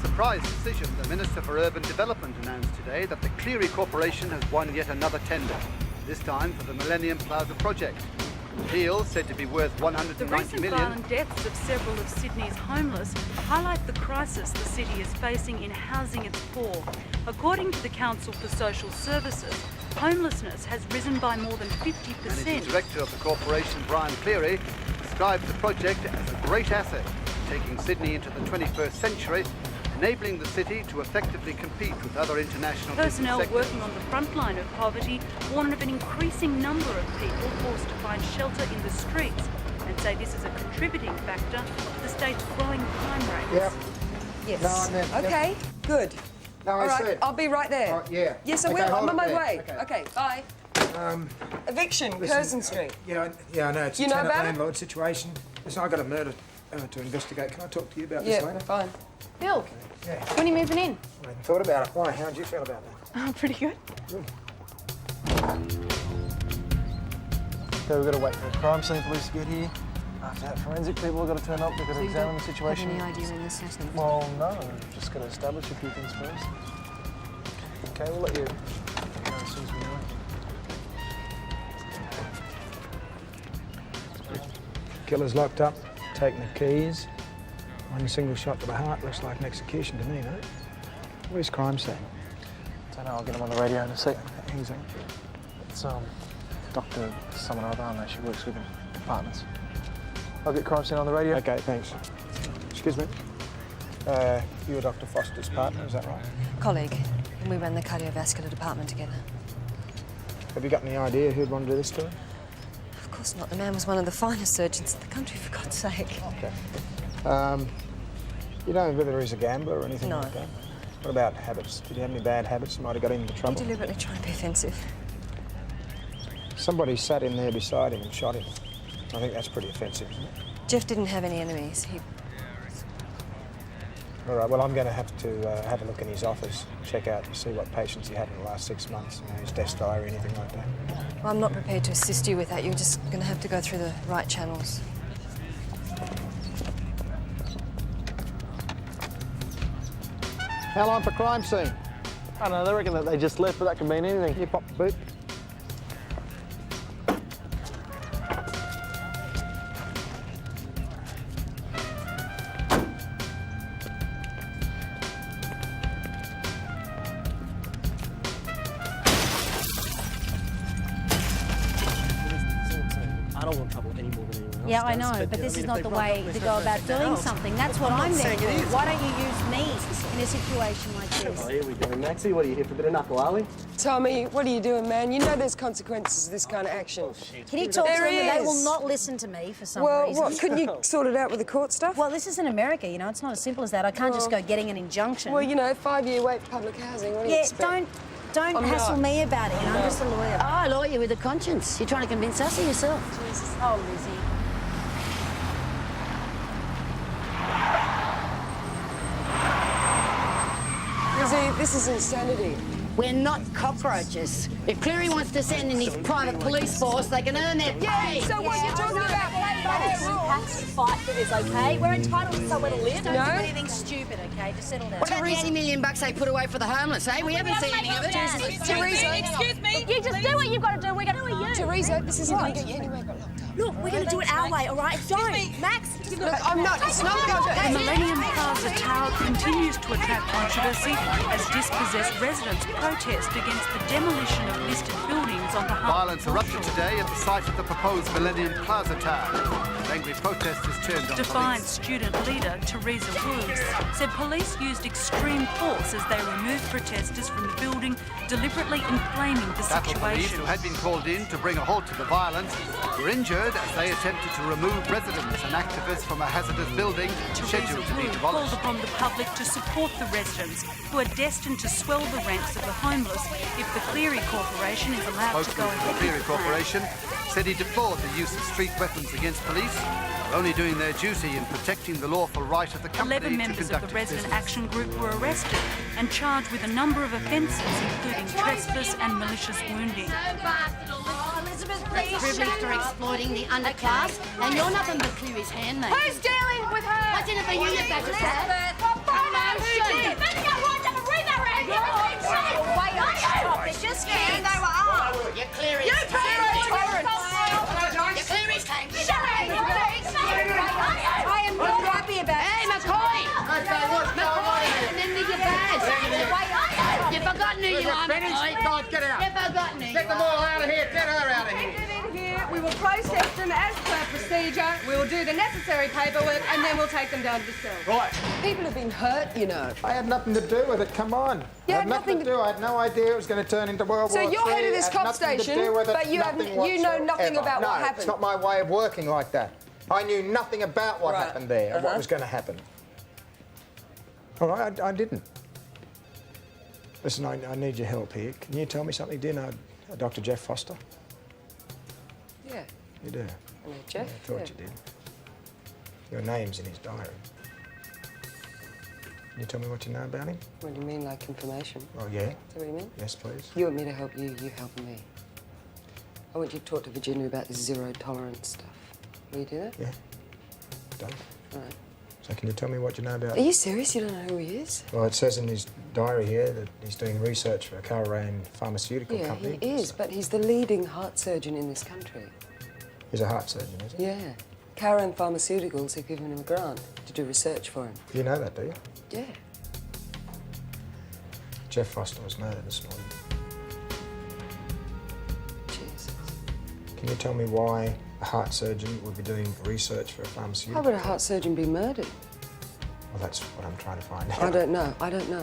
surprise decision, the Minister for Urban Development announced today that the Cleary Corporation has won yet another tender, this time for the Millennium Plaza project. The deal, said to be worth $190 The recent million. violent deaths of several of Sydney's homeless highlight the crisis the city is facing in housing its poor. According to the Council for Social Services, homelessness has risen by more than 50%. Managing Director of the corporation, Brian Cleary, described the project as a great asset, taking Sydney into the 21st century, enabling the city to effectively compete with other international Personnel business working on the front line of poverty warn of an increasing number of people forced to find shelter in the streets and say this is a contributing factor to the state's growing crime rates. Yep. Yes. No, I meant... Okay, good. No, All I right, said... I'll be right there. Yeah. Yes, I Okay, will. hold I'm on it my there. way. Okay. Bye. Eviction, Curzon Street. Yeah, I know. It's You a know tenant about it? landlord situation. Listen, I've got a murder to investigate. Can I talk to you about this Yeah, later? fine. Bill, Yeah. when are you moving in? I hadn't thought about it. Why? How did you feel about that? Oh, pretty good. Good. Okay, we've got to wait for the crime scene police to get here. After that, forensic people have got to turn up. They've got to examine the situation. Have any idea when this happened? Well, no. We've just got to establish a few things first. Okay, we'll let you know as soon as we know. Killer's locked up, taking the keys. One single shot to the heart. Looks like an execution to me, mate. Where's crime scene? Don't know. I'll get him on the radio in a sec. Who's that? It's Dr. someone or other. I know she works with him. Partners. I'll get crime scene on the radio. Okay, thanks. Excuse me. You're Dr. Foster's partner, is that right? Colleague, and we run the cardiovascular department together. Have you got any idea who'd want to do this to her? Of course not. The man was one of the finest surgeons in the country, for God's sake. Okay. You don't know whether he's a gambler or anything No. like that? What about habits? Did he have any bad habits that might have got him into You trouble? deliberately try and be offensive. Somebody sat in there beside him and shot him. I think that's pretty offensive, isn't it? Jeff didn't have any enemies. He... All right, well, I'm going to have a look in his office, check out and see what patients he had in the last 6 months, you know, his desk diary, anything like that. Well, I'm not prepared to assist you with that. You're just going to have to go through the right channels. How long for crime scene? I don't know. They reckon that they just left, but that could mean anything. You pop the boot. I don't want trouble any more than anyone else Yeah, I does, know, but this is not the way to go about doing else. something. That's what I'm there for. Why don't you use me in a situation like Oh, this? here we go, Maxie. What are you here for a bit of knuckle, are we? Tommy, what are you doing, man? You know there's consequences to this kind of action. Can you talk to There them? They is. will not listen to me for some Well, reason. what? Couldn't you sort it out with the court stuff? Well, this is in America, you know. It's not as simple as that. I can't just go getting an injunction. Well, you know, 5-year wait for public housing. What do you yeah, expect? don't I'm hassle not. me about it, you know. I'm just a lawyer. Oh, a lawyer with a conscience. You're trying to convince us or yourself? Jesus. Oh, Lizzie. Lizzie, this is insanity. We're not cockroaches. If Cleary wants to send in his private police force, they can earn their pay. So what are you talking about? Have to fight for this, okay? We're entitled to somewhere to live. Don't No. do anything stupid, okay? Just settle down. What about the $80 million they put away for the homeless, eh? We haven't seen any of it. Teresa, Excuse me. You just do what you've got to do. We're going to do you. Teresa, this isn't going to get you anywhere but locked up. Look, we're going to do it our way, all right? Don't. Max. Look, I'm not. It's not going to... The Millennium Plaza Tower continues to attract controversy as dispossessed residents protest against the demolition of listed buildings on behalf Violence erupted today at the site of the proposed Millennium Plaza Tower. Angry protesters turned on Defiant police. student leader Teresa Woods said police used extreme force as they removed protesters from the building, deliberately inflaming the Battle police, situation. who had been called in to bring a halt to the violence, were injured as they attempted to remove residents and activists from a hazardous building scheduled to be Teresa Woods called demolished. upon the public to support the residents who are destined to swell the ranks of the homeless if the Cleary Corporation is allowed to go Spokesman for ahead the Cleary with the plan. Corporation said he deplored the use of street weapons against police, while only doing their duty in protecting the lawful right of the company 11 to members conduct of the its Resident business. Action Group were arrested and charged with a number of offences, including trespass and malicious wounding. Privileged or exploiting the underclass, and you're nothing but Cleary's handmaid. Who's dealing with her? What's in it for you, you badger? Promotion! You've forgotten who you are, McCoy. Guys, get out. You've forgotten who you Get them all out of here. Get her out of here. Here, we will process them as per procedure. We will do the necessary paperwork and then we'll take them down to the cell. Right. People have been hurt, you know. I had nothing to do with it, come on. You I had nothing to do. I had no idea it was going to turn into World War III. So you're head of this Had cop nothing to station, do with it, but you know nothing whatsoever. about what No, happened. it's not my way of working like that. I knew nothing about what happened there, what was going to happen. All right, I didn't. Listen, I need your help here. Can you tell me something? Do you know Dr. Jeff Foster? Yeah. You do? I know Jeff. I thought you did. Your name's in his diary. Can you tell me what you know about him? What do you mean, like information? Oh, yeah? Is that what you mean? Yes, please. You want me to help you, you help me. I want you to talk to Virginia about this zero tolerance stuff. Will you do that? Yeah. Done. All right. So can you tell me what you know about Are you serious? You don't know who he is? Well, it says in his diary here that he's doing research for a Caravan pharmaceutical Yeah, company. he is, but he's the leading heart surgeon in this country. He's a heart surgeon, is he? Yeah. Caravan Pharmaceuticals have given him a grant to do research for him. You know that, do you? Yeah. Jeff Foster was murdered this morning. Jesus. Can you tell me why a heart surgeon would be doing research for a How pharmaceutical? would a heart surgeon be murdered? Well, that's what I'm trying to find out. I don't know. I don't know.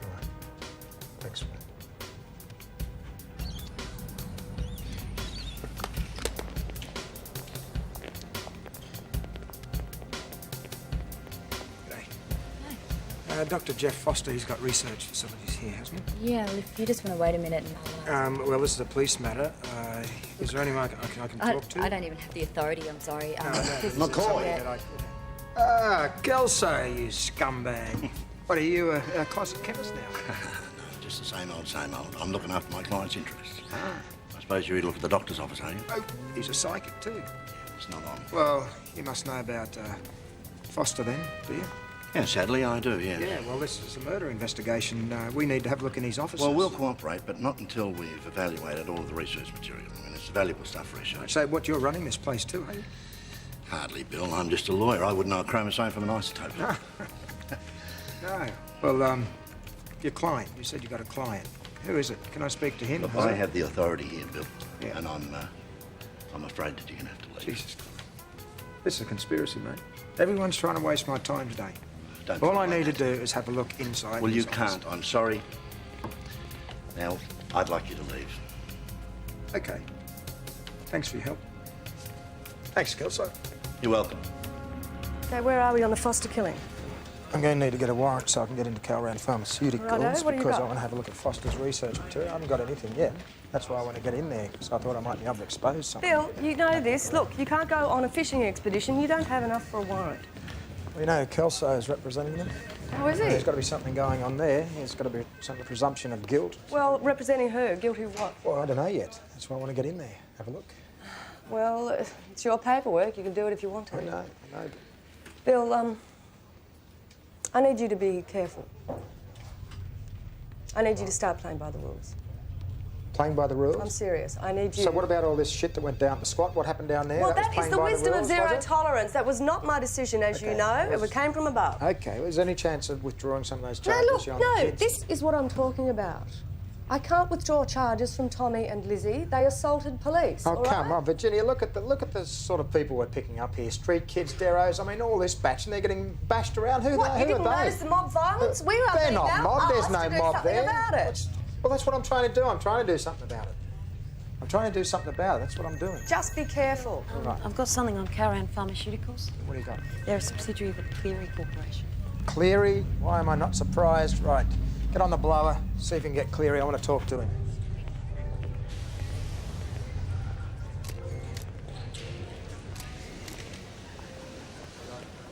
All right. Thanks, man. Dr. Jeff Foster, he's got research facilities here, hasn't he? Yeah, well, if you just want to wait a minute and Well, this is a police matter. Is there anyone I can talk to? I don't even have the authority, I'm sorry. McCoy. Ah, Kelso, you scumbag. What, are you a closet chemist now? No, just the same old, same old. I'm looking after my client's interests. I suppose you look at the doctor's office, are you? Oh, he's a psychic too. It's not on. Well, you must know about Foster then, do you? Yeah, sadly I do, yeah. Yeah, well, this is a murder investigation. We need to have a look in his offices. Well, we'll cooperate, but not until we've evaluated all of the research material. I mean, it's valuable stuff for research. So what, you're running this place too, are you? Hardly, Bill. I'm just a lawyer. I wouldn't know a chromosome from an isotope. No. Well, your client. You said you got a client. Who is it? Can I speak to him? Look, I have the authority here, Bill. Yeah. And I'm afraid that you're going to have to leave. Jesus Christ. This is a conspiracy, mate. Everyone's trying to waste my time today. Don't All I think need to like do that. is have a look inside. Well, you his office. can't. I'm sorry. Now, I'd like you to leave. Okay. Thanks for your help. Thanks, Kelso. You're welcome. So where are we on the Foster killing? I'm going to need to get a warrant so I can get into Caravan Pharmaceuticals Righto, what do you because I got? want to have a look at Foster's research material. I haven't got anything yet. That's why I want to get in there, so I thought I might be able to expose something. Bill, you know this. Look, you can't go on a fishing expedition. You don't have enough for a warrant. Well, you know, Kelso is representing them. Oh, is he? There's got to be something going on there. There's got to be some presumption of guilt. Well, representing her. Guilty of what? Well, I don't know yet. That's why I want to get in there. Have a look. Well, it's your paperwork. You can do it if you want to. I know. Bill, I need you to be careful. I need you to start playing by the rules. Playing by the rules? I'm serious. I need you... So what about all this shit that went down at the squat? What happened down there? Well, was that is playing the by wisdom rules, of zero was it? tolerance. That was not my decision, as you know. It came from above. Okay. Was there any chance of withdrawing some of those No, charges? look, young no. kids? This is what I'm talking about. I can't withdraw charges from Tommy and Lizzie. They assaulted police. Oh, all come right? on, Virginia. Look at the sort of people we're picking up here. Street kids, Deros. I mean, all this batch, and they're getting bashed around. Who What, are you they? didn't notice the mob violence? We were They're being not now mob. There's asked no to do mob something there. about it. Well, that's what I'm trying to do. I'm trying to do something about it. I'm trying to do something about it. That's what I'm doing. Just be careful. Right. I've got something on Caravan Pharmaceuticals. What do you got? They're a subsidiary of the Cleary Corporation. Cleary? Why am I not surprised? Right. Get on the blower. See if you can get Cleary. I want to talk to him.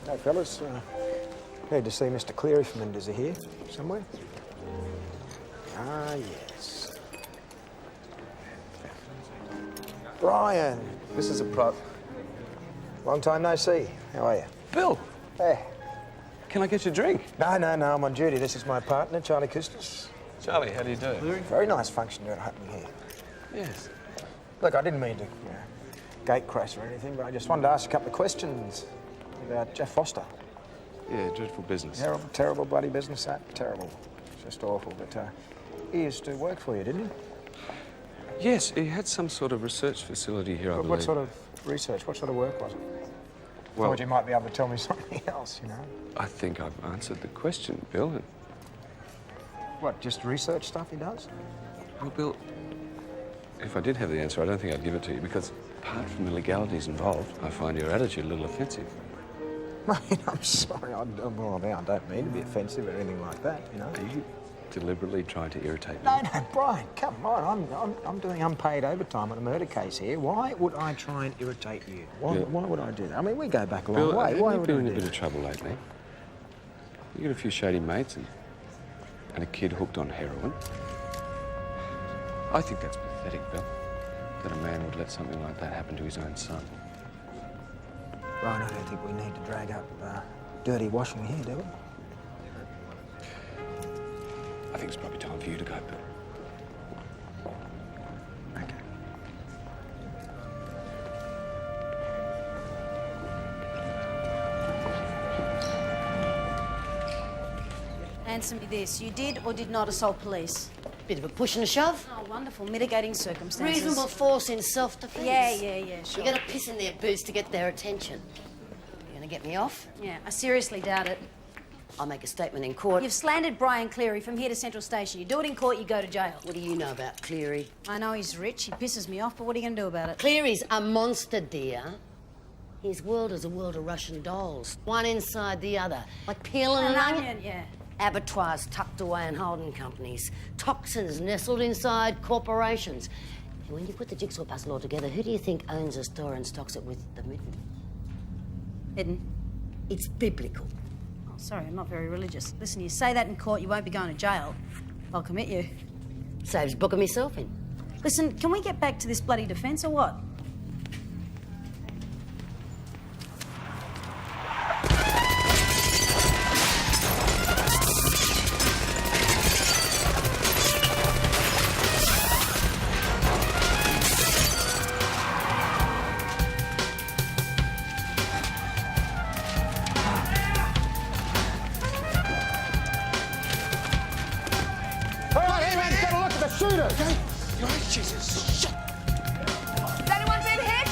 Hey, fellas. Need to see Mr. Cleary from Is he here somewhere? Ah, yes. Brian. This is a prop. Long time no see. How are you? Bill, Hey. can I get you a drink? No, I'm on duty. This is my partner, Charlie Custis. Charlie, how do you do? Very nice function you're happening here. Yes. Look, I didn't mean to gate crash or anything, but I just wanted to ask a couple of questions about Jeff Foster. Yeah, dreadful business. Terrible, terrible bloody business, that. Terrible. It's just awful. But he used to work for you, didn't he? Yes, he had some sort of research facility here, I believe. What sort of research? What sort of work was it? Well, Thought you might be able to tell me something else, you know? I think I've answered the question, Bill. What, just research stuff he does? Well, Bill, if I did have the answer, I don't think I'd give it to you, because apart from the legalities involved, I find your attitude a little offensive. Mate, I'm sorry. I don't mean to be offensive or anything like that, you know? Are you deliberately trying to irritate me? No, Brian, come on. I'm doing unpaid overtime on a murder case here. Why would I try and irritate you? Why would I do that? I mean, we go back a long way. Why You've would been I in do a bit that? of trouble lately. You got a few shady mates and a kid hooked on heroin. I think that's pathetic, Bill, that a man would let something like that happen to his own son. Brian, I don't think we need to drag up dirty washing here, do we? I think it's probably time for you to go, Bill. Okay. Answer me this. You did or did not assault police? Bit of a push and a shove. Oh, wonderful. Mitigating circumstances. Reasonable force in self-defence. Yeah, sure. You gotta piss in their boots to get their attention. You gonna get me off? Yeah, I seriously doubt it. I'll make a statement in court. You've slandered Brian Cleary from here to Central Station. You do it in court, you go to jail. What do you know about Cleary? I know he's rich, he pisses me off, but what are you going to do about it? Cleary's a monster, dear. His world is a world of Russian dolls, one inside the other, like peeling an onion. Yeah. Abattoirs tucked away in holding companies, toxins nestled inside corporations. And when you put the jigsaw puzzle all together, who do you think owns a store and stocks it with the midden? Hidden? It's biblical. Oh, sorry, I'm not very religious. Listen, you say that in court, you won't be going to jail. I'll commit you. Saves booking myself in. Listen, can we get back to this bloody defence or what? Jesus, shut! Has anyone been hit?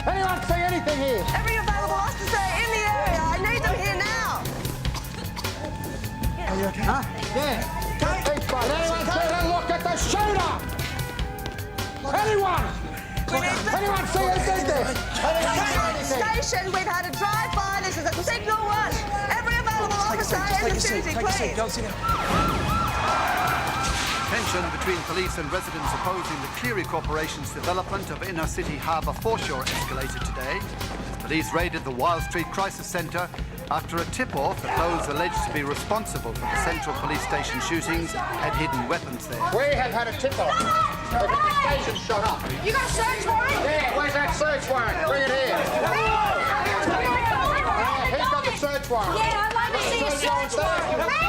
Anyone see anything here? Every available officer in the area. I need them here now. Are you okay? Huh? Yeah. Did anyone take a look at the shooter? Anyone? Anyone see anything there? Station, we've had a drive-by. This is a signal one. Every available officer in the city, please. Go sit down. Tension between police and residents opposing the Cleary Corporation's development of inner-city harbour foreshore escalated today. Police raided the Wild Street Crisis Centre after a tip-off that those alleged to be responsible for the Central Police Station shootings had hidden weapons there. We have had a tip-off. The station's shot up. You got a search warrant? Yeah, where's that search warrant? Bring it here. Who's got the search warrant? Yeah, I'd like to see a search warrant.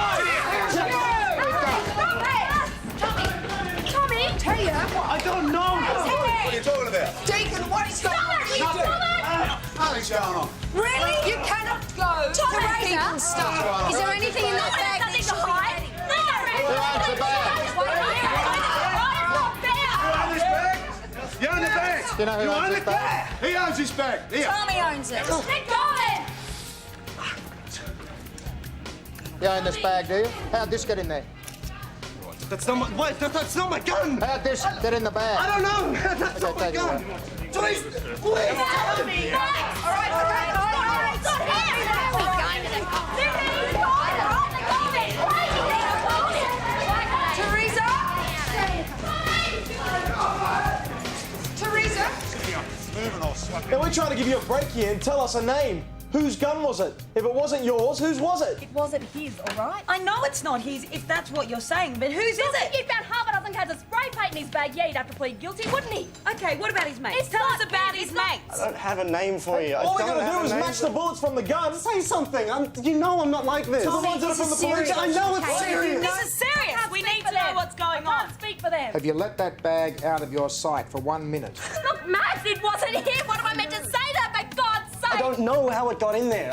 Tommy! Tell you. I don't know. What are you talking about? Deacon, what is going on? Nothing's going on. Really? You cannot go to Deacon's stuff. Is there anything in that bag? Nothing to hide? Who owns the bag? You own the bag? Do you know who owns this bag? He owns this bag. Here. Tommy owns it. Get going! You own this bag, do you? How'd this get in there? That's not my... Wait, that's not my gun! How'd this get in the bag? I don't know! That's not my take it gun! away. Please! Please! All right. Teresa? Now, we're trying to give you a break here and tell us a name. Whose gun was it? If it wasn't yours, whose was it? It wasn't his, all right? I know it's not his, if that's what you're saying, but whose is it? If you found half a dozen cans of spray paint in his bag, yeah, he'd have to plead guilty, wouldn't he? Okay, what about his mates? Tell us about his mates. I don't have a name for you. All we gotta do is match the bullets from the gun. Say something. You know I'm not like this. Tommy, the ones that are from the this is police. I know it's serious. serious. This is serious. We need to know what's going on. I can't speak for them. Have you let that bag out of your sight for 1 minute? Look, Max, it wasn't him. What am I meant to say that, for God's sake? I don't don't know how it got in there.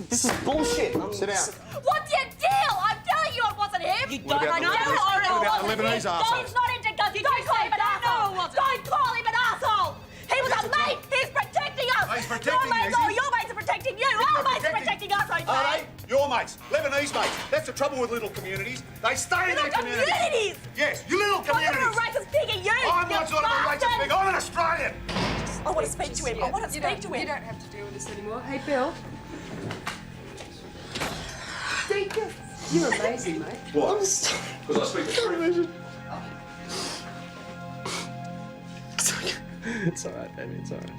This is bullshit. Sit down. What's your deal? I'm telling you it wasn't him. You What don't about know the how Lebanese- it what about the wasn't Lebanese him. arseholes? He's not into guns. Don't call him an asshole. Don't call him an asshole. He was a mate. He's protecting us. Oh, he's protecting your you, mates, is he? your mates are protecting you. Our mates are protecting us, okay? Are they? Your mates. Lebanese mates. That's the trouble with little communities. They stay in their Little communities. communities. Yes, you little What sort of communities. a racist pig are you? I'm you not sort of a racist bastard? pig. I'm an Australian. I want to speak to him. I want to speak to him. You don't have to deal with this anymore. Hey, Bill. Deacon, you're amazing, mate. What? Because I speak the truth. It's all right, baby. It's all right.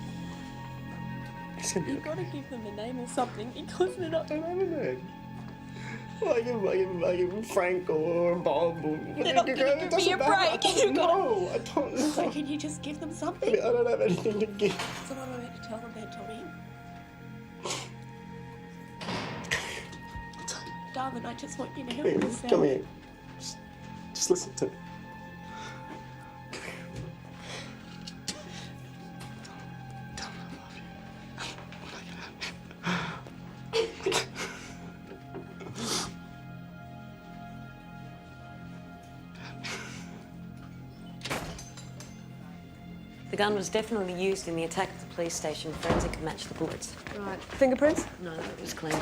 It's gonna be You've got to give them a name or something because they're not. I don't have a name. I give him Frank or Bob. Or They're not going to give me a break. No, I don't know. So can you just give them something? I don't have anything to give. So what am I meant to tell them then, Tommy? Darling, I just want you to help Baby, yourself. come here. Just listen to me. The gun was definitely used in the attack at the police station. Forensic can match the bullets. Right. Fingerprints? No, it was clean.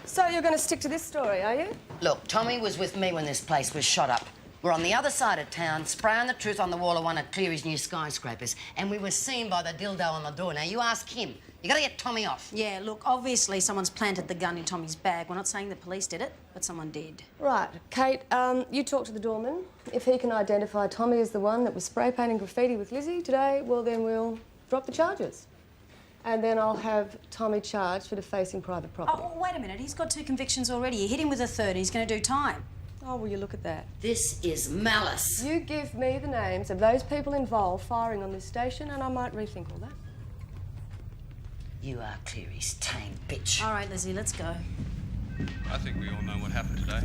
So you're going to stick to this story, are you? Look, Tommy was with me when this place was shot up. We're on the other side of town, spraying the truth on the wall of one of Cleary's new skyscrapers, and we were seen by the dildo on the door. Now, you ask him. You gotta get Tommy off. Yeah, look, obviously someone's planted the gun in Tommy's bag. We're not saying the police did it, but someone did. Right. Kate, you talk to the doorman. If he can identify Tommy as the one that was spray painting graffiti with Lizzie today, well, then we'll drop the charges. And then I'll have Tommy charged for defacing private property. Oh, wait a minute. He's got 2 convictions already. You hit him with a third and he's going to do time. Oh, will you look at that? This is malice. You give me the names of those people involved firing on this station and I might rethink all that. You are Cleary's tame bitch. All right, Lizzie, let's go. I think we all know what happened today.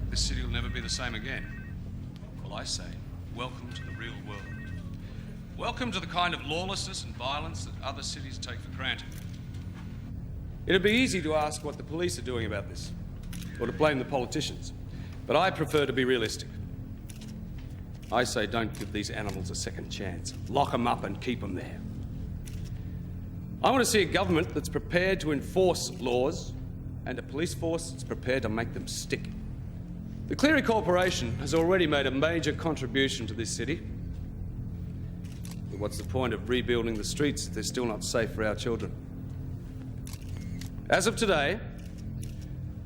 This city will never be the same again. Well, I say, welcome to the real world. Welcome to the kind of lawlessness and violence that other cities take for granted. It'd be easy to ask what the police are doing about this, or to blame the politicians. But I prefer to be realistic. I say don't give these animals a second chance. Lock them up and keep them there. I want to see a government that's prepared to enforce laws and a police force that's prepared to make them stick. The Cleary Corporation has already made a major contribution to this city. But what's the point of rebuilding the streets if they're still not safe for our children? As of today,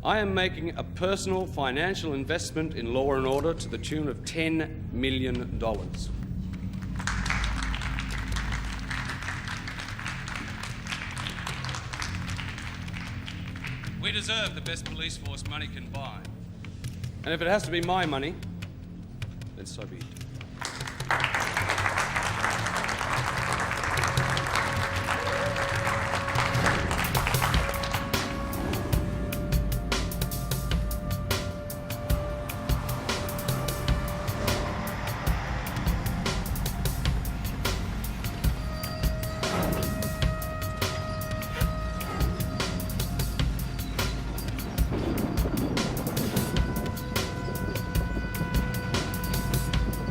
I am making a personal financial investment in law and order to the tune of $10 million. We deserve the best police force money can buy. And if it has to be my money, then so be it.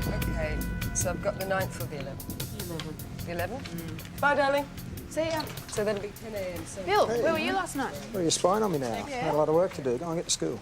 Okay, so I've got the 9th or the 11th? The 11th? Bye, darling. See ya. So that'll be 10 a.m. So Bill, where were you last night? Well, you're spying on me now. I've got a lot of work to do. Go and get to school.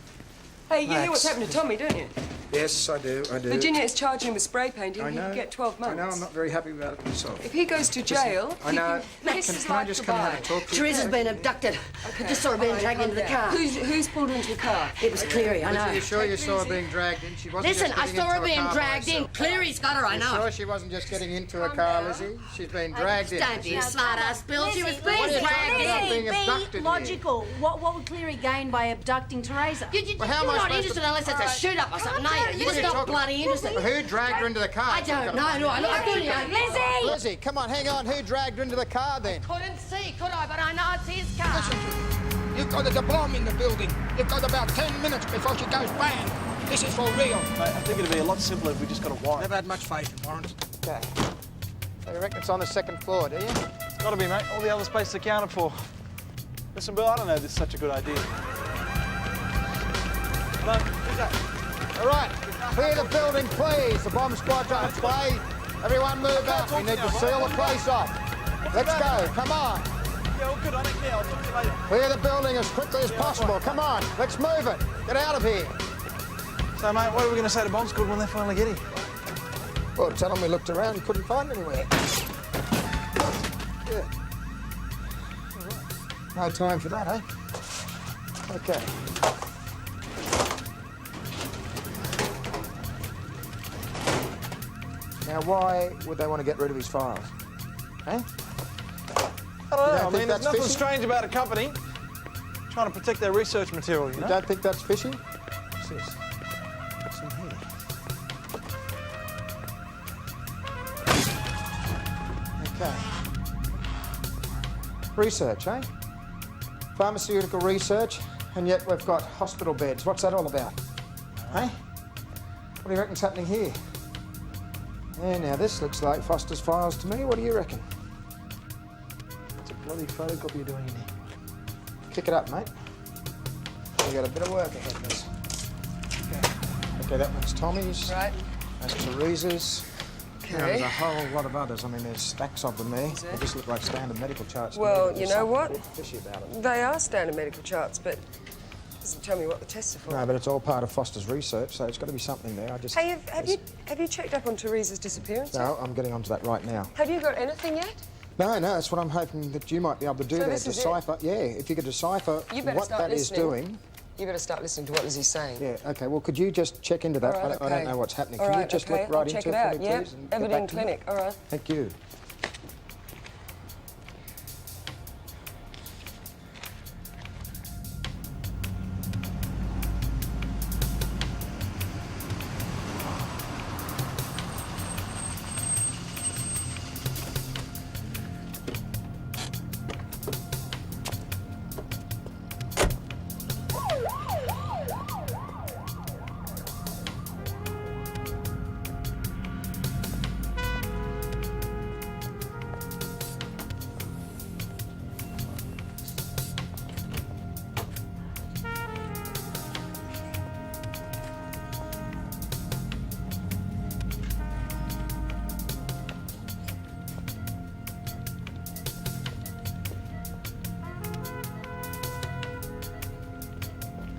Hey, you hear Max. what's happened to Tommy, don't you? Yes, I do. Virginia is charging him with spray painting. I He know. could get 12 months. I know. I'm not very happy about it myself. If he goes to jail, I know. he can Can I just come out and talk to you? Teresa's been abducted. Okay. I just saw her being All right, dragged into the calm car. down. Who's pulled her into the car? It was Cleary, I know. Are you sure you saw her being dragged in? She wasn't Listen, just I getting saw her into a being car by dragged in. herself. Cleary's got her, I You know. sure she wasn't just getting into a car, Lizzie? She's been dragged in. Don't be a smart-ass, Bill. She was being Lizzie, dragged Lizzie, in. being Be abducted here. logical. What would Cleary gain by abducting Teresa? Well, how am I You're not supposed interested to- unless it's a shoot-up or something, are you? You're just not bloody interested. Who dragged her into the car? I don't know. No, I couldn't. Lizzie! Lizzie, come on, hang on. Who dragged her into the car then? Couldn't see, could I? But I know it's his car. You've got a bomb in the building. You've got about 10 minutes before she goes bang. This is for real. Mate, I think it'd be a lot simpler if we just got a warrant. Never had much faith in warrants. Okay. So you reckon it's on the 2nd floor, do you? Gotta be, mate. All the other space is accounted for. Listen, Bill, I don't know if this is such a good idea. No, who's that? All right, clear the building, please. The bomb squad's on its way. Everyone move out. We need to seal the place off. Let's go, come on. Yeah, all good on it. Yeah, I'll talk to you later. Clear the building as quickly as possible. Come on, let's move it. Get out of here. So, mate, what are we going to say to bomb squad when they finally get here? Well, tell them we looked around and couldn't find anywhere. Yeah. No time for that, eh? Okay. Now, why would they want to get rid of his files? Eh? I don't know. I mean, there's that's nothing fishy? strange about a company trying to protect their research material, you know? You don't think that's fishy? What's this? What's in here? Okay. Research, eh? Pharmaceutical research, and yet we've got hospital beds. What's that all about? Eh? What do you reckon's happening here? Yeah, now this looks like Foster's files to me. What do you reckon? It's a bloody photocopy you're doing in here. Kick it up, mate. We've got a bit of work ahead of us. Okay, that one's Tommy's. Right. That's Teresa's. Okay. Now, there's a whole lot of others. I mean, there's stacks of them there. They just look like standard medical charts. Well, There's you know something what? a bit fishy about them. They are standard medical charts, but it doesn't tell me what the tests are for. No, but it's all part of Foster's research, so it's got to be something there. I just... Hey, have you checked up on Teresa's disappearance? No, I'm getting onto that right now. Have you got anything yet? No, that's what I'm hoping that you might be able to do So there. this is Decipher. Yeah, if you could decipher You better what start that is listening. doing. You better start listening to what Lizzie's saying. Yeah, okay, well, could you just check into that? All right, I don't know what's happening. All Can right, you just okay. look right I'll into check it it out. for me, Yep. please? and get Everything back to me? clinic. All right. Thank you.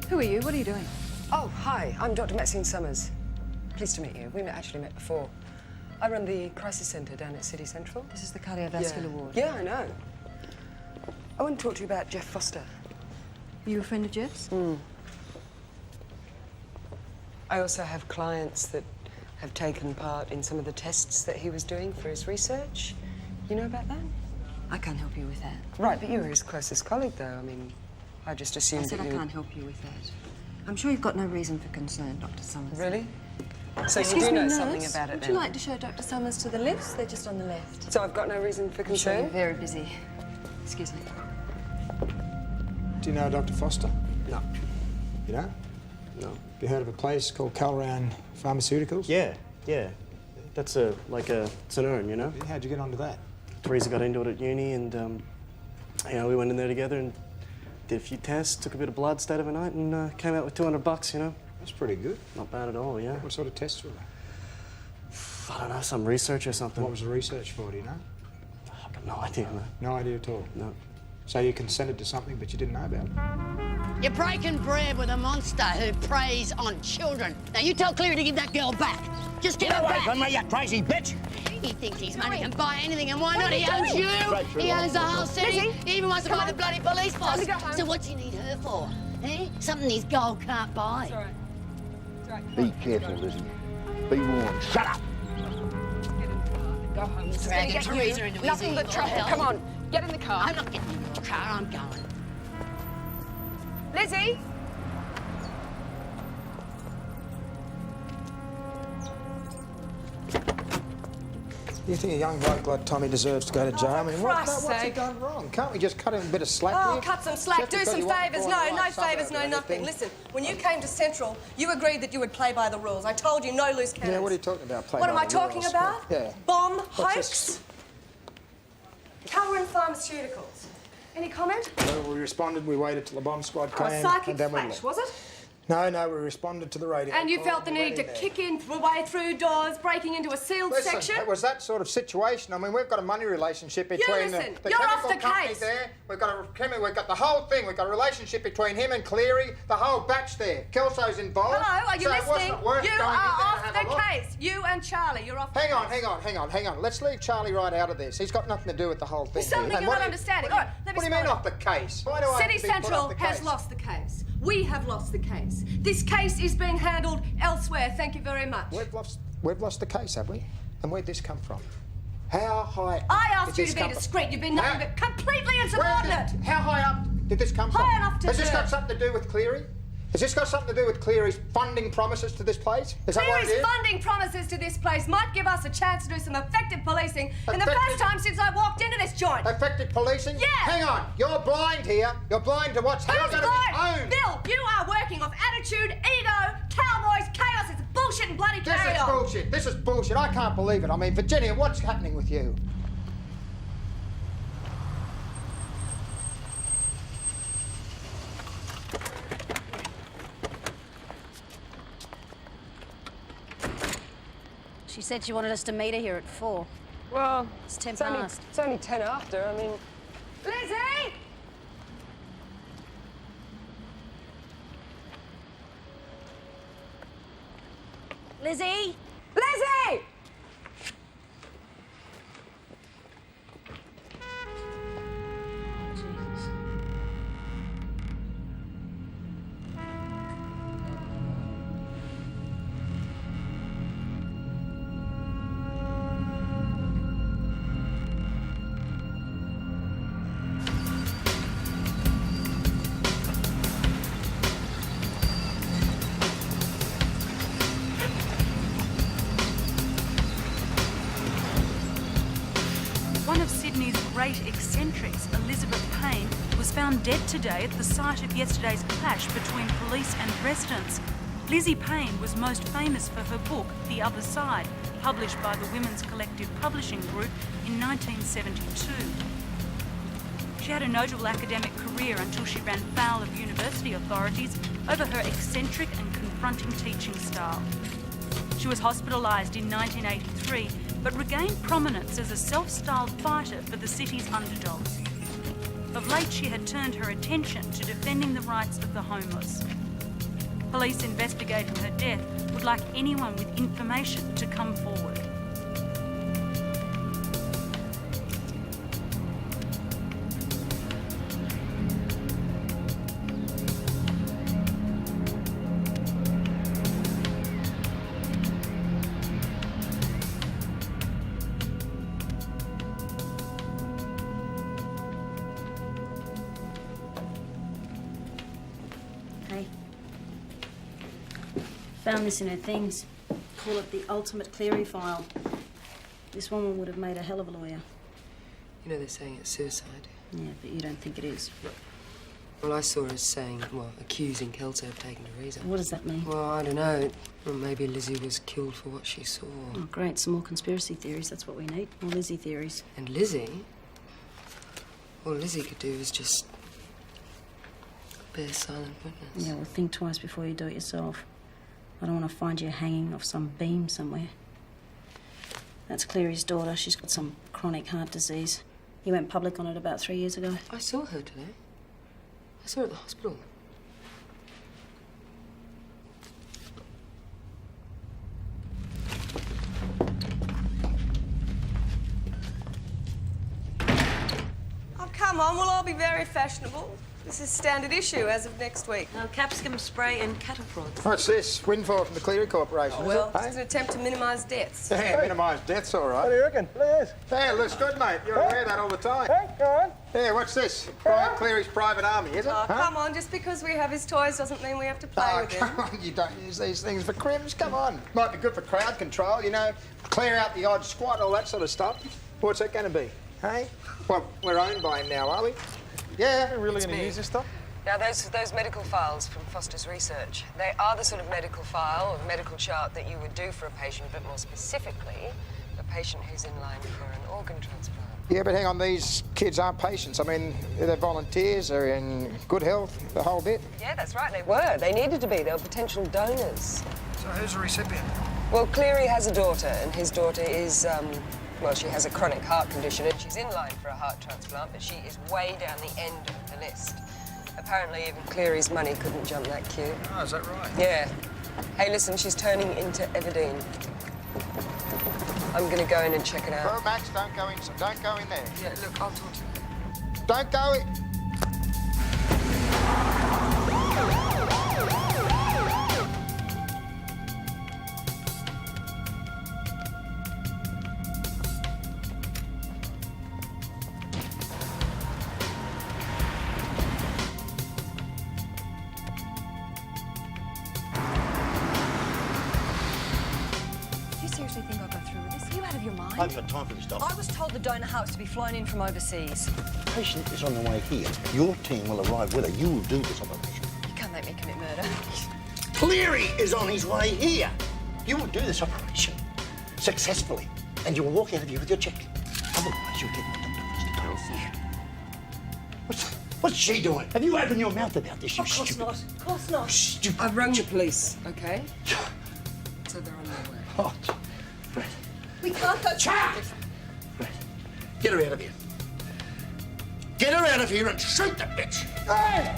Who are you? What are you doing? Oh, hi. I'm Dr. Maxine Summers. Pleased to meet you. We actually met before. I run the crisis centre down at City Central. This is the cardiovascular ward. Yeah, I know. I want to talk to you about Jeff Foster. Are you a friend of Jeff's? I also have clients that have taken part in some of the tests that he was doing for his research. You know about that? I can't help you with that. Right, but you were his closest colleague, though. I mean, I just assumed I said that I you... can't help you with that. I'm sure you've got no reason for concern, Dr. Summers. Really? So Excuse you do me, know nurse, something about it, would then? you like to show Dr. Summers to the lifts? They're just on the left. So I've got no reason for I'm sure you're concern? very busy. Excuse me. Do you know Dr. Foster? No. You don't? No. Have you heard of a place called Calround Pharmaceuticals? Yeah. That's it's an urn, you know? How'd you get onto that? Teresa got into it at uni and, we went in there together and did a few tests, took a bit of blood, stayed overnight and came out with $200, you know? That's pretty good. Not bad at all, yeah. What sort of tests were they? I don't know, some research or something. What was the research for, do you know? I've got no idea, man. No idea at all? No. So you consented to something but you didn't know about it? You're breaking bread with a monster who preys on children. Now, you tell Cleary to give that girl back. Just give her Get away back. from me, you crazy bitch! He thinks his money can buy anything, and why not? He owns you. He owns the whole city. He even wants to buy the bloody police force. So what's he need her for? Eh? Something his gold can't buy. Be careful, Lizzie. Be warned. Shut up! Go home. Dragging Teresa into his Nothing but evil trouble. hell. Come on, get in the car. I'm not getting in your car. I'm going. Lizzie? You think a young bloke like Tommy deserves to go to jail? I mean, Christ's what's he sake. done wrong? Can't we just cut him a bit of slack Oh, here? cut some slack, Just do because some you want favours. to No, go no right favours, suburb no or nothing. anything. Listen, when you came to Central, you agreed that you would play by the rules. I told you, no loose cannons. Yeah, what are you talking about? Play What by am I the talking rules? about? Yeah. Bomb, What's hoax? Calvin Pharmaceuticals. Any comment? Well, we responded, we waited till the bomb squad came. A psychic and then we flash, left. was it? No, we responded to the radio. And you call felt the and need to went in there. kick in the way through doors, breaking into a sealed Listen, section? it was that sort of situation. I mean, we've got a money relationship between listen, the you're off chemical the company case. there. We've got the whole thing. We've got a relationship between him and Cleary, the whole batch there. Kelso's involved. Hello, are you so listening? It wasn't worth You going are in there off to have a the look. case. You and Charlie, you're off the Hang on, case. hang on. Let's leave Charlie right out of this. He's got nothing to do with the whole thing. There's something here. And you're what not do you- understanding. What All right, let me do you mean start off the case? Why do I City have to be put Central off the has case? lost the case. We have lost the case. This case is being handled elsewhere. Thank you very much. We've lost the case, have we? And where'd this come from? How high up I did asked you this to be come from? discreet. You've been nothing How- but completely insubordinate. How high up did this come from? High enough to Has this do got it. something to do with Cleary? Has this got something to do with Cleary's funding promises to this place? Is that what it Cleary's is? funding promises to this place might give us a chance to do some effective policing in the first time since I walked into this joint. Effective policing? Yeah. Hang on, you're blind here. You're blind to what's Who's going to be blind? owned. Bill, you are working off attitude, ego, cowboys, chaos. It's bullshit and bloody This carry is on. bullshit. This is bullshit. I can't believe it. I mean, Virginia, what's happening with you? She said she wanted us to meet her here at 4. Well, It's 10 it's only, past. it's only 10 after. I mean, Lizzie! Lizzie! Lizzie! Jesus. One of Sydney's great eccentrics, Elizabeth Payne, was found dead today at the site of yesterday's clash between police and residents. Lizzie Payne was most famous for her book, The Other Side, published by the Women's Collective Publishing Group in 1972. She had a notable academic career until she ran foul of university authorities over her eccentric and confronting teaching style. She was hospitalised in 1983, but regained prominence as a self-styled fighter for the city's underdogs. Of late, she had turned her attention to defending the rights of the homeless. Police investigating her death would like anyone with information to come forward. Hey. Found this in her things. Call it the ultimate Cleary file. This woman would have made a hell of a lawyer. You know, they're saying it's suicide. Yeah, but you don't think it is. Well, I saw her saying, well, accusing Kelso of taking Teresa. What does that mean? Well, I don't know. Well, maybe Lizzie was killed for what she saw. Oh, great. Some more conspiracy theories. That's what we need. More Lizzie theories. And Lizzie? All Lizzie could do is just bear silent witness. Yeah, well, think twice before you do it yourself. I don't want to find you hanging off some beam somewhere. That's Cleary's daughter. She's got some chronic heart disease. He went public on it about 3 years ago. I saw her today. I saw her at the hospital. Oh, come on, we'll all be very fashionable. This is standard issue as of next week. No, capsicum spray and cattle prods. What's this? Windfall from the Cleary Corporation, Well, is it? just an attempt to minimise deaths. Yeah, minimise deaths, all right. What do you reckon? Look at this. Hey, it looks good, mate. You wear that all the time. Hey, go on. Yeah, what's this? Cleary's private army, is it? Oh, come on, just because we have his toys doesn't mean we have to play with him. Come on, you don't use these things for crims. Come on. Might be good for crowd control, you know, clear out the odd squat, all that sort of stuff. What's that going to be? Hey? Well, we're owned by him now, are we? Yeah. We're really It's going to me. use this stuff? Now, those medical files from Foster's research, they are the sort of medical file or medical chart that you would do for a patient, but more specifically, a patient who's in line for an organ transplant. Yeah, but hang on, these kids aren't patients. I mean, they're volunteers, they're in good health, the whole bit. Yeah, that's right, they were. They needed to be. They were potential donors. So who's the recipient? Well, Cleary has a daughter, and his daughter is, well, she has a chronic heart condition, and she's in line for a heart transplant, but she is way down the end of the list. Apparently, even Cleary's money couldn't jump that queue. Oh, is that right? Yeah. Hey, listen, she's turning into Everdeen. I'm gonna go in and check it out. Bro, Max, don't go in there. Yeah, look, I'll talk to you. Don't go in. Think I'll go through with this? Are you out of your mind? I haven't got time for this stuff. I was told the donor heart was to be flown in from overseas. The patient is on the way here. Your team will arrive with her. You will do this operation. You can't make me commit murder. Cleary is on his way here. You will do this operation successfully, and you will walk out of here with your check. Otherwise, you'll get the doctor first to tell. What's she doing? Have you opened your mouth about this, you Of course stupid... not. Of course not. Stupid... I've rung the police, OK? So they're on their way. Oh, We can't go... Chat! Get her out of here. Get her out of here and shoot the bitch! Hey!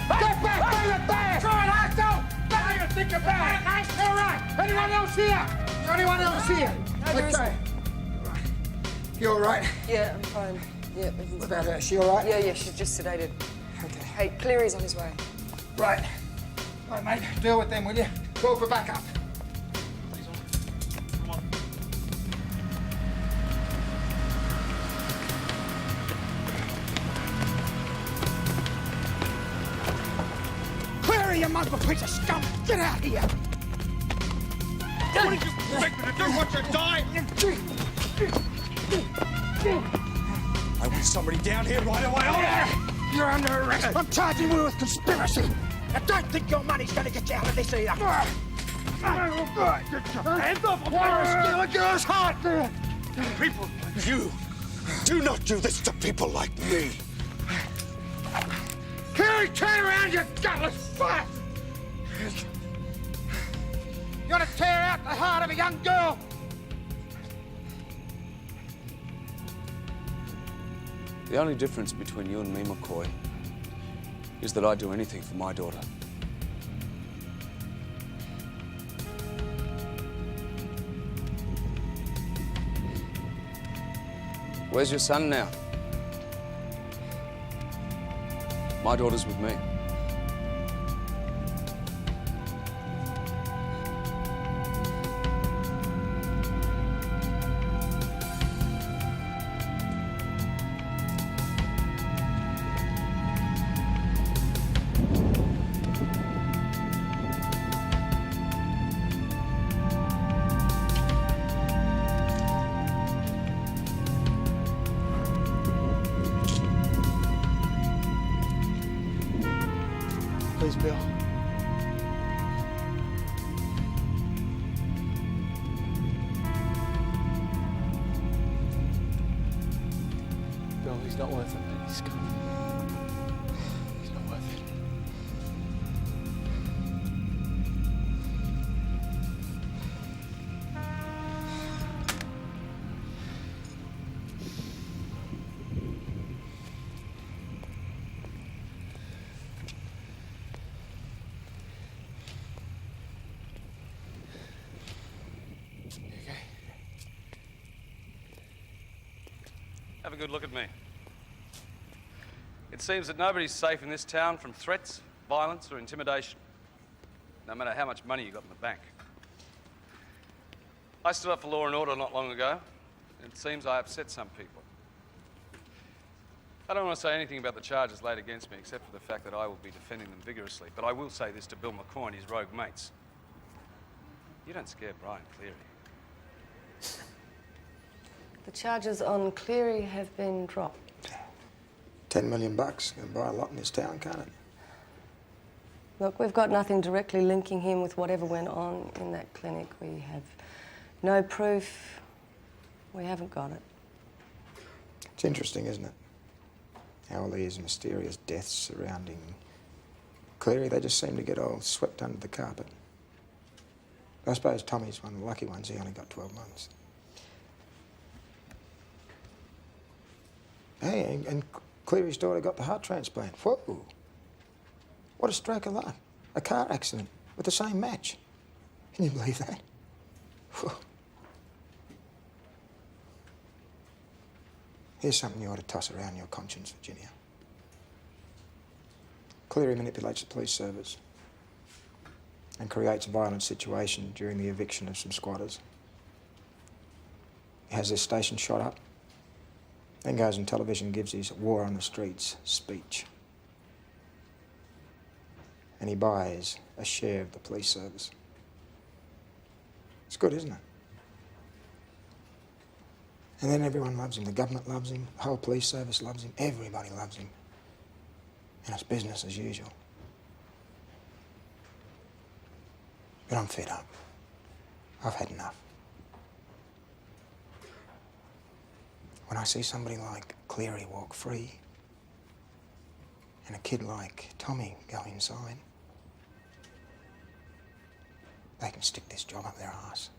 Get back! Bring it there! Try it, asshole! Nothing to think about! All right! Anyone else here? Anyone else here? Okay. You all right? Yeah, I'm fine. Yeah, everything's What about her? She all right? Yeah, she's just sedated. Okay. Hey, Cleary's on his way. Right. Right, mate. Deal with them, will you? Call for backup. Cleary, you motherfucker piece of scum! Get out here! What did you expect me to do? Watch her die? I want somebody down here right away. You're under arrest. I'm charging you with conspiracy. I don't think your money's going to get you out of this either. Hands off! Steal a girl's heart! People like you do not do this to people like me. Cleary, turn around, you gutless fuck! You want to tear out the heart of a young girl? The only difference between you and me, McCoy, is that I'd do anything for my daughter. Where's your son now? My daughter's with me. Please, Bill. Bill, he's not worth it, mate. He's gone. He's not worth it. Have a good look at me. It seems that nobody's safe in this town from threats, violence, or intimidation, no matter how much money you got in the bank. I stood up for law and order not long ago, and it seems I upset some people. I don't want to say anything about the charges laid against me, except for the fact that I will be defending them vigorously. But I will say this to Bill McCoy and his rogue mates. You don't scare Brian Cleary. The charges on Cleary have been dropped. $10 million can buy a lot in this town, can't it? Look, we've got nothing directly linking him with whatever went on in that clinic. We have no proof. We haven't got it. It's interesting, isn't it? How all these mysterious deaths surrounding Cleary, they just seem to get all swept under the carpet. I suppose Tommy's one of the lucky ones. He only got 12 months. Hey, and Cleary's daughter got the heart transplant. Whoa! What a stroke of luck. A car accident with the same match. Can you believe that? Whew. Here's something you ought to toss around your conscience, Virginia. Cleary manipulates the police service and creates a violent situation during the eviction of some squatters. He has this station shot up, then goes on television and gives his war on the streets speech. And he buys a share of the police service. It's good, isn't it? And then everyone loves him. The government loves him. The whole police service loves him. Everybody loves him. And it's business as usual. But I'm fed up. I've had enough. When I see somebody like Cleary walk free and a kid like Tommy go inside, they can stick this job up their arse.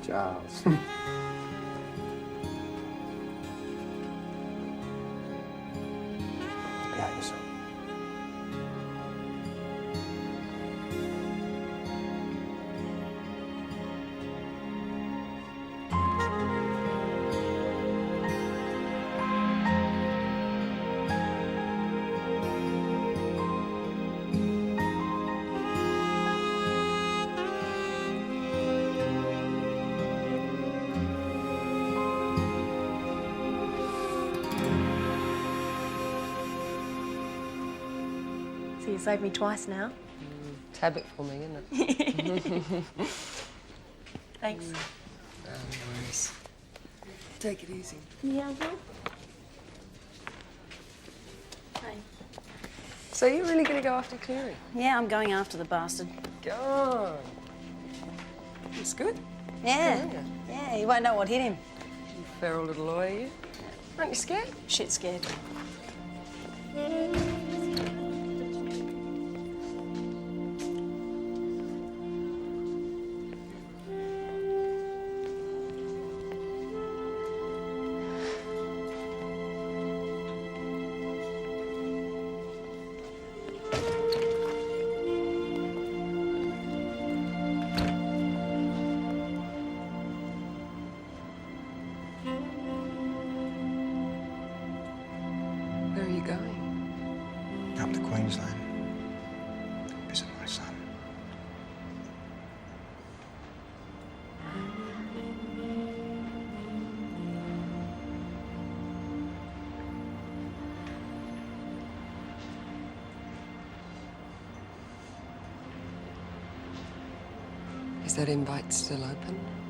Charles. Behave yourself. So you saved me twice now. It's habit forming, isn't it? Thanks. No worries. Take it easy. Yeah, Uncle. Hey. So you're really going to go after Cleary? Yeah, I'm going after the bastard. Go on. It's good. Yeah. Yeah. Yeah, he won't know what hit him. You feral little lawyer, you. Aren't you scared? Shit scared. Is that invite still open?